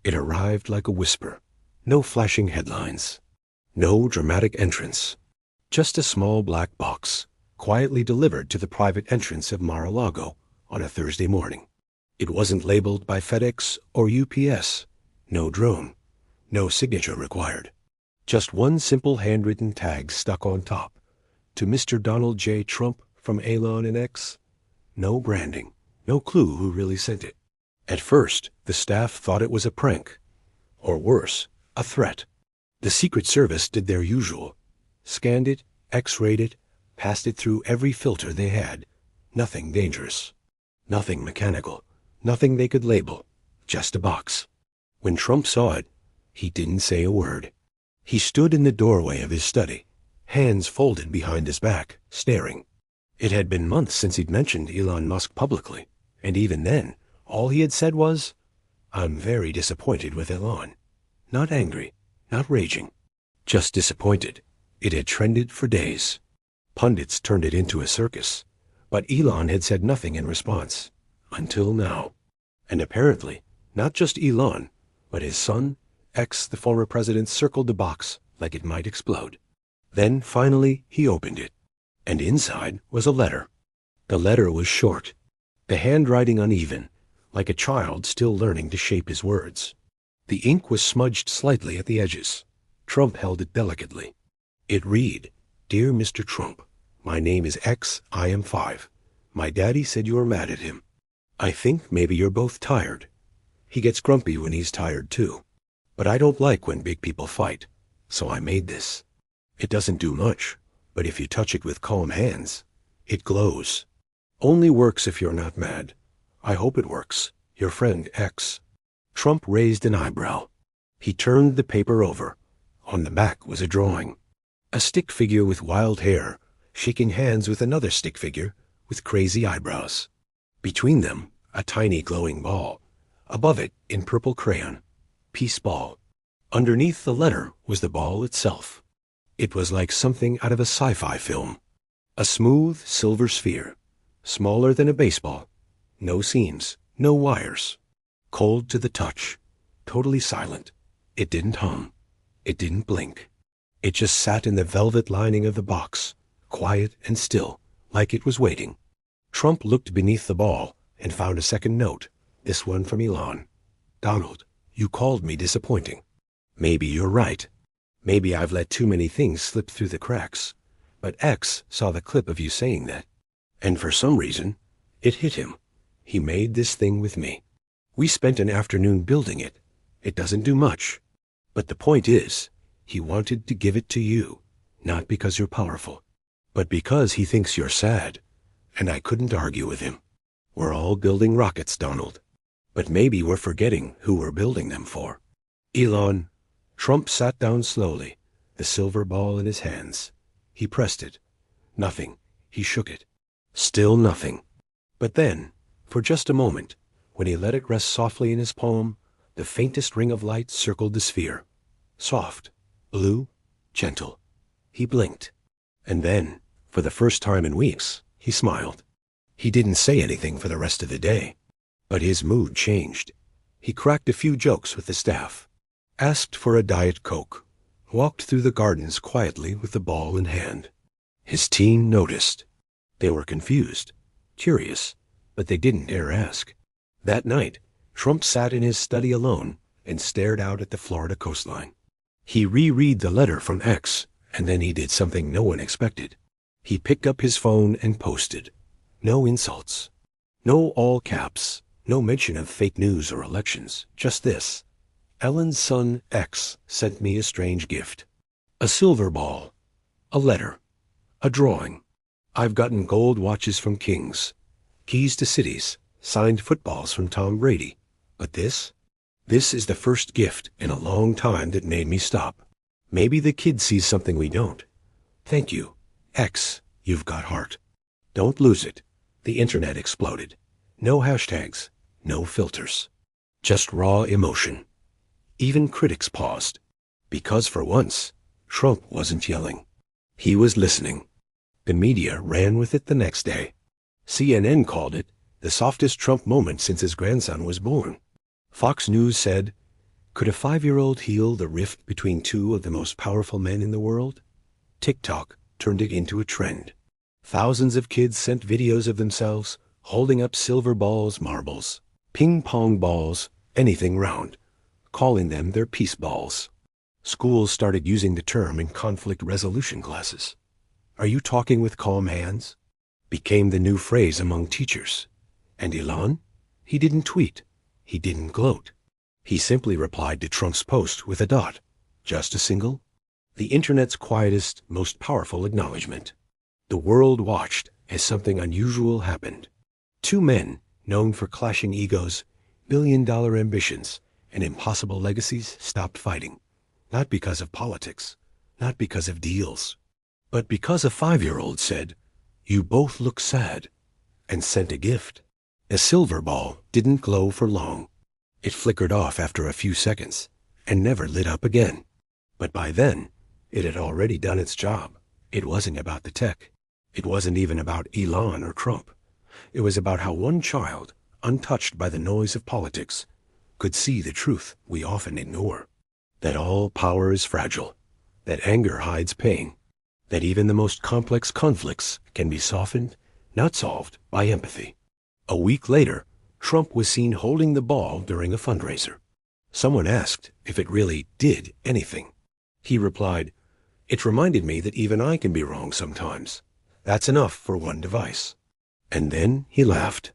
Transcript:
It arrived like a whisper. No flashing headlines. No dramatic entrance. Just a small black box, quietly delivered to the private entrance of Mar-a-Lago on a Thursday morning. It wasn't labeled by FedEx or UPS. No drone. No signature required. Just one simple handwritten tag stuck on top. To Mr. Donald J. Trump from Elon and X. No branding. No clue who really sent it. At first, the staff thought it was a prank. Or worse, a threat. The Secret Service did their usual. Scanned it, X-rayed it, passed it through every filter they had. Nothing dangerous. Nothing mechanical. Nothing they could label. Just a box. When Trump saw it, he didn't say a word. He stood in the doorway of his study, hands folded behind his back, staring. It had been months since he'd mentioned Elon Musk publicly, and even then, all he had said was, "I'm very disappointed with Elon." Not angry, not raging, just disappointed. It had trended for days. Pundits turned it into a circus, but Elon had said nothing in response, until now. And apparently, not just Elon, but his son, X, the former president, circled the box like it might explode. Then, finally, he opened it, and inside was a letter. The letter was short, the handwriting uneven, like a child still learning to shape his words. The ink was smudged slightly at the edges. Trump held it delicately. It read, "Dear Mr. Trump, my name is X, I am 5. My daddy said you were mad at him. I think maybe you're both tired. He gets grumpy when he's tired too. But I don't like when big people fight, so I made this. It doesn't do much, but if you touch it with calm hands, it glows. Only works if you're not mad. I hope it works. Your friend X." Trump raised an eyebrow. He turned the paper over. On the back was a drawing. A stick figure with wild hair, shaking hands with another stick figure with crazy eyebrows. Between them, a tiny glowing ball. Above it, in purple crayon, "Peace Ball." Underneath the letter was the ball itself. It was like something out of a sci-fi film. A smooth silver sphere, smaller than a baseball. No seams, no wires. Cold to the touch, totally silent. It didn't hum. It didn't blink. It just sat in the velvet lining of the box, quiet and still, like it was waiting. Trump looked beneath the ball and found a second note, this one from Elon. "Donald, you called me disappointing. Maybe you're right. Maybe I've let too many things slip through the cracks. But X saw the clip of you saying that. And for some reason, it hit him. He made this thing with me. We spent an afternoon building it. It doesn't do much. But the point is, he wanted to give it to you, not because you're powerful, but because he thinks you're sad. And I couldn't argue with him. We're all building rockets, Donald. But maybe we're forgetting who we're building them for." Elon. Trump sat down slowly, the silver ball in his hands. He pressed it. Nothing. He shook it. Still nothing. But then, for just a moment, when he let it rest softly in his palm, the faintest ring of light circled the sphere. Soft, blue, gentle. He blinked. And then, for the first time in weeks, he smiled. He didn't say anything for the rest of the day. But his mood changed. He cracked a few jokes with the staff, asked for a Diet Coke, walked through the gardens quietly with the ball in hand. His team noticed. They were confused, curious, but they didn't dare ask. That night, Trump sat in his study alone and stared out at the Florida coastline. He reread the letter from X, and then he did something no one expected. He picked up his phone and posted. No insults. No all caps. No mention of fake news or elections. Just this. "Ellen's son X sent me a strange gift. A silver ball. A letter. A drawing. I've gotten gold watches from kings. Keys to cities. Signed footballs from Tom Brady. But this is the first gift in a long time that made me stop. Maybe the kid sees something we don't. Thank you. X, you've got heart. Don't lose it." The internet exploded. No hashtags. No filters. Just raw emotion. Even critics paused. Because for once, Trump wasn't yelling. He was listening. The media ran with it the next day. CNN called it the softest Trump moment since his grandson was born. Fox News said, Could a 5-year-old heal the rift between two of the most powerful men in the world? TikTok turned it into a trend. Thousands of kids sent videos of themselves holding up silver balls, marbles, ping pong balls, anything round, calling them their peace balls. Schools started using the term in conflict resolution classes. "Are you talking with calm hands?" became the new phrase among teachers. And Elon? He didn't tweet. He didn't gloat. He simply replied to Trump's post with a dot. Just a single. The internet's quietest, most powerful acknowledgement. The world watched as something unusual happened. Two men, known for clashing egos, billion-dollar ambitions, and impossible legacies, stopped fighting. Not because of politics, not because of deals, but because a 5-year-old said, "You both look sad," and sent a gift. A silver ball didn't glow for long. It flickered off after a few seconds and never lit up again. But by then, it had already done its job. It wasn't about the tech. It wasn't even about Elon or Trump. It was about how one child, untouched by the noise of politics, could see the truth we often ignore. That all power is fragile. That anger hides pain. That even the most complex conflicts can be softened, not solved, by empathy. A week later, Trump was seen holding the ball during a fundraiser. Someone asked if it really did anything. He replied, "It reminded me that even I can be wrong sometimes. That's enough for one device." And then he laughed.